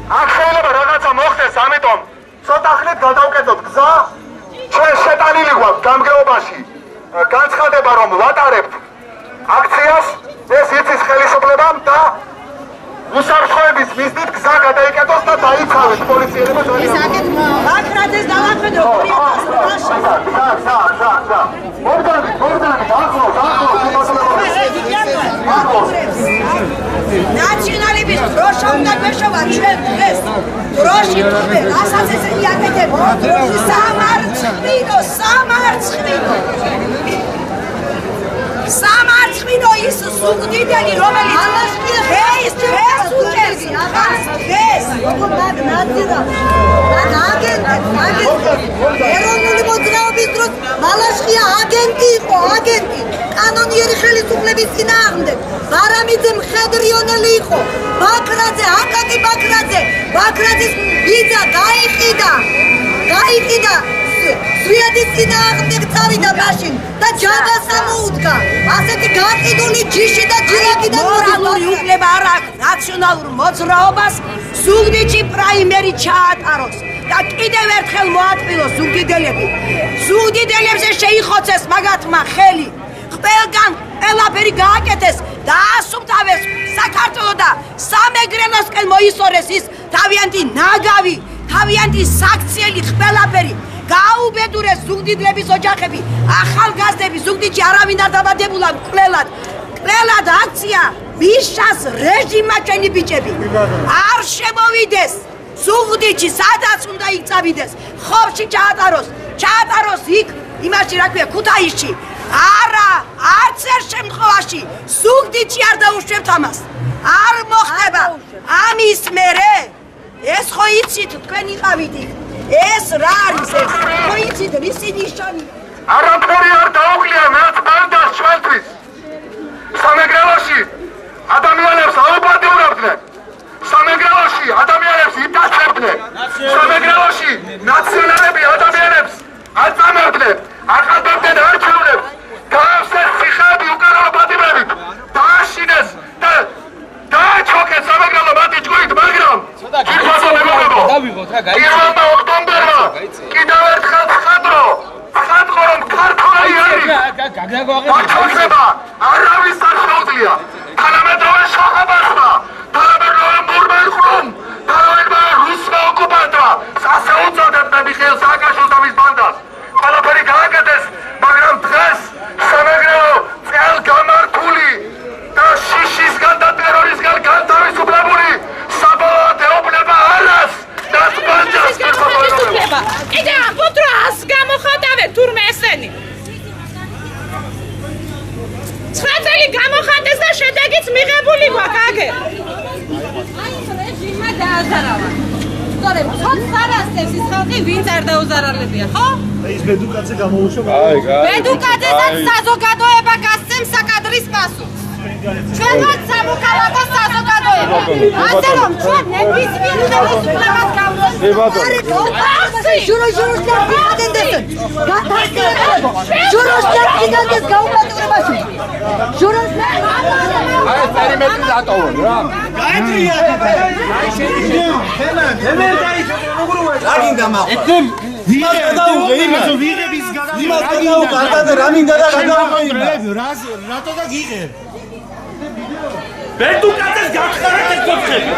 აქ შეიძლება რაღაცა მოხდეს, ამიტომ ცოტა ხნით გადავკეთოთ გზა. ჩვენ შეტანილი გვაქვს გამგეობაში განცხადება, რომ ვატარებთ აქციას, ეს იცის ხელისუფლებამ და უსაფრთხოების მიზნით გზა გადაიკეთოს და დაიცავეს პოლიციერება. ის აკეთ ბაქრაძეს დავახედო 2008-ში. მორდანი, ნაციონალების დროშა უნდა გვეშოვა ჩვენ დღეს. დროში თუმე, რასაც ესე იაკეთებო. სამარცხინო ის სუგდიდელი, რომელიც დღეს უჭერს დღეს ეროვნული მოძრაობის დროს მალაშხია აგენტი იყო, აგენტი კანონიერი ხელისუფლების წინააღმდეგ. ბარამიძე მხედრიონელი იყო, ბაქრაძე, აკაკი ბაქრაძის ბიძა გაიყიდა სვიადის წინააღმდეგ წავიდა მაშინ და ჯაბას ამოუდგა. ასეთი გაყიდული ჯიში და ჯილაკიდან მორალური უფლება არ აქვს ნაციონალურ მოძრაობას ზუგდიდში პრაიმერი ჩაატაროს და კიდევ ერთხელ მოატყილოს ზუგდიდელები. ზუგდიდელებზე შეიხოცეს მაგათმა ხელი. ყველგან ყველაფერი გააკეთეს და ასუფთავეს საქართველოს და სამეგრელოსკენ მოისწორეს ის თავიანთი ნაგავი, თავიანთი საქციელი ყველაფერი. გაუბედურეს ზუგდიდლების ოჯახები, ახალგაზრდები ზუგდიდში არავინ არ დაბადებულა მკვლელად აქცია მიშას რეჟიმმა ჩვენი ბიჭები არ შემოვიდეს ზუგდიდში, სადაც უნდა იწავიდეს, ხობში ჩაატაროს იქ იმაში რა ქვია ქუთაისში. არა, არც ერთ შემთხვევაში ზუგდიდში არ დაუშვებთ ამას. არ მოხდება. ამის მერე ეს ხო იცით თქვენ იყავით იქ. ეს რა არის ეს? ხო იცით რისი ნიშანი? არაფერი არ დაუკლია მეც ბანდას ჩვენთვის. სამეგრელოში ადამიანებს აუპატიურებდნენ. სამეგრელოში ადამიანებს იტაცებდნენ. სამეგრელოში ნაციონალები ადამიანებს აწამებდნენ, აყალბებდნენ არჩევნებს. გაავსეს ციხეები უკანონო პატიმრებით, დააშინეს და დააჩოქეს სამეგრელო მათი ჭკუით, მაგრამ ჯირფასო მეგობრებო, 1 ოქტომბერმა კიდევ ერთხელ ცხადრო, რომ ქართველი არის დაჩოქება არავის არ შეუძლია. თანამედროვე შოხობასმა, თანამედროვე მურმენხლომ, თანამედროვე რუსმა ოკუპანტმა ასე უწოდებდა მიხეილ სააკაშვილს და მის ბანდას. ყველაფერი გააკეთეს, მაგრამ დღეს სამეგრელო წელგამართული და შიშისგან და ტერორისგან განთავისუფლებული საბოლოოდ ეუბნება არას და ბანჯას ხელისუფლება. კიდე ამბობთ, რომ ას გამოხატავენ თურმე ესენი. 9 წელი გამოხატეს და შედეგიც მიღებული გვაქვს აგერ. აი ეს რეჟიმმა დააზარავა. სწორედ, ხოც არ ასწევს ის ხალხი, ვინც არ დაუზარალებია, ხო? ის ბედუკაძე გამოუშვა. ბედუკაძესაც საზოგადოება გასცემს საკადრის პასუხს. ჩვენაც სამოქალაქო საზოგადოება. ასე რომ ჩვენ ნებისმიერ ხელისუფლებას გავუშვებთ. ბედუკაძეს გახარეთ ეს კოთხები.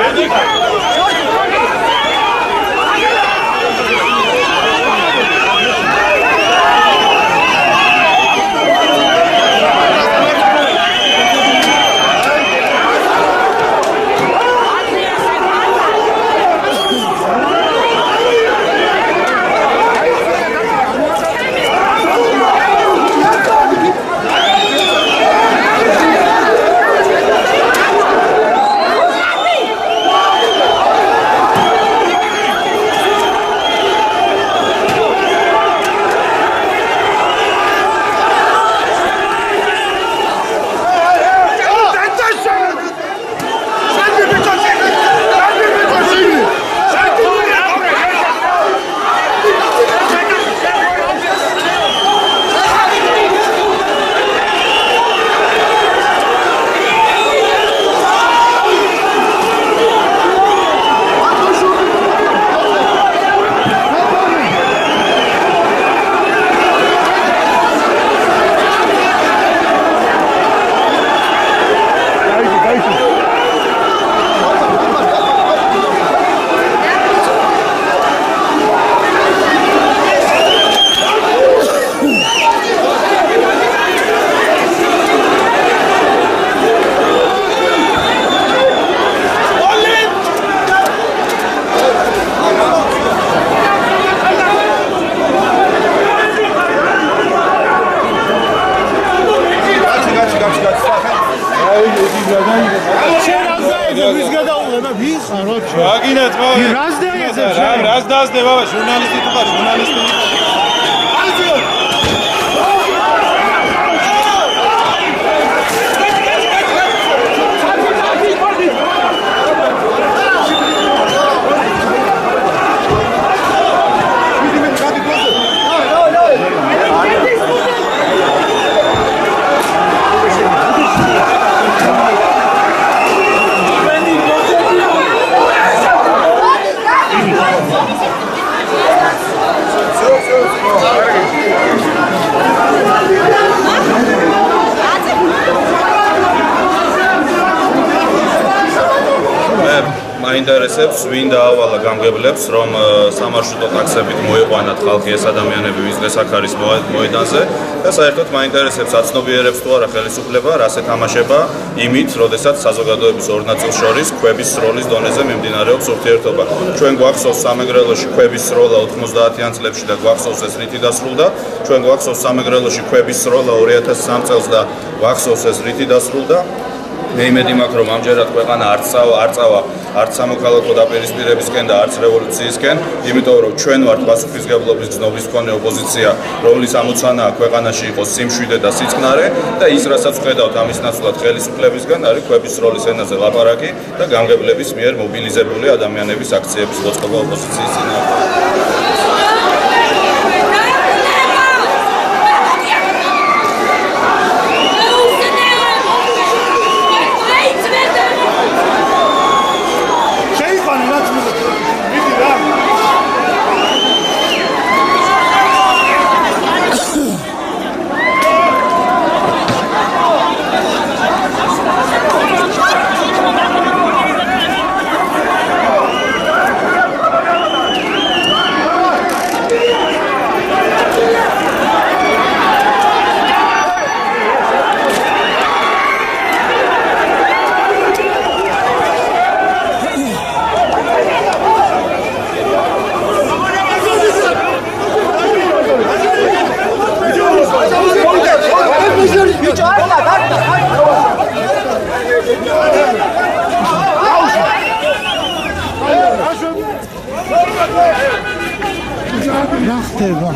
აგინათ ბაბა. რას დაიაზებს? რას დაასდე ბაბა, ჟურნალისტი თუ ხარ, ჟურნალისტი. მაინტერესებს ვინ დაავალა გამგებლებს რომ სამარშრუტო ტაქსებით მოიყვანათ ხალხი ეს ადამიანები ვიზნეს აქ არის მოედანზე და საერთოდ მაინტერესებს აცნობიერებს თუ არა ხელისუფლება რას ეთამაშება იმით როდესაც საზოგადოების ორ ნაწილს შორის ქვების სროლის დონეზე მიმდინარეობს ურთიერთობა ჩვენ გვახსოვს სამეგრელოში ქვების სროლა 90-იან წლებში და გვახსოვს ეს რითი დასრულდა ჩვენ გვახსოვს სამეგრელოში ქვების სროლა 2003 წელს და გვახსოვს ეს რითი დასრულდა მე იმედი მაქვს რომ ამჯერად ქვეყანა არ წავა არც სამოქალაქო დაპირისპირებისკენ და არც რევოლუციისკენ, იმიტომ რომ ჩვენ ვართ პასუხისმგებლობის გზნობის მქონე ოპოზიცია, რომლის ამოცანაა ქვეყანაში იყოს სიმშვიდე და სიწყნარე და ის რასაც ვხედავთ ამის ნაცვლად ხელისუფლებისგან არის ქვების სროლის ენაზე ლაპარაკი და გამგებლების მიერ მობილიზებული ადამიანების აქციების მოწყობა ოპოზიციის წინააღმდეგ. რა ხდება?